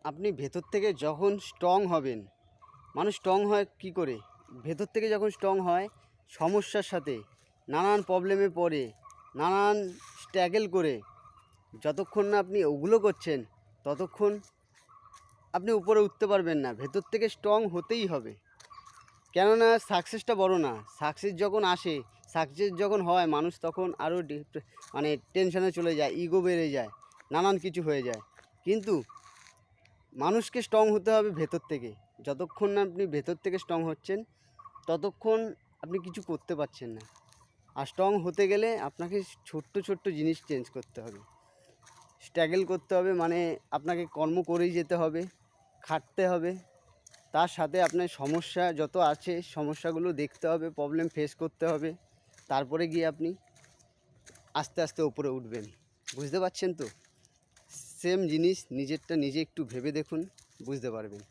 আপনি ভেতর থেকে যখন স্ট্রং হবেন, মানুষ স্ট্রং হয় কী করে? ভেতর থেকে যখন স্ট্রং হয়, সমস্যার সাথে নানান প্রবলেমে পড়ে, নানান স্ট্রাগল করে, যতক্ষণ না আপনি ওগুলো করছেন ততক্ষণ আপনি উপরে উঠতে পারবেন না। ভেতর থেকে স্ট্রং হতেই হবে। কেননা সাকসেসটা বড় না, সাকসেস যখন আসে, সাকসেস যখন হয়, মানুষ তখন আরও মানে টেনশনে চলে যায়, ইগো বেড়ে যায়, নানান কিছু হয়ে যায়। কিন্তু মানুষকে স্ট্রং হতে হবে ভেতর থেকে। যতক্ষণ না আপনি ভেতর থেকে স্ট্রং হচ্ছেন ততক্ষণ আপনি কিছু করতে পারছেন না। আর স্ট্রং হতে গেলে আপনাকে ছোট্ট ছোট্ট জিনিস চেঞ্জ করতে হবে, স্ট্রাগল করতে হবে, মানে আপনাকে কর্ম করেই যেতে হবে, খাটতে হবে। তার সাথে আপনার সমস্যা যত আছে সমস্যাগুলো দেখতে হবে, প্রবলেম ফেস করতে হবে, তারপরে গিয়ে আপনি আস্তে আস্তে উপরে উঠবেন। বুঝতে পারছেন তো? সেম জিনিস নিজেরটা নিজে একটু ভেবে দেখুন, বুঝতে পারবেন।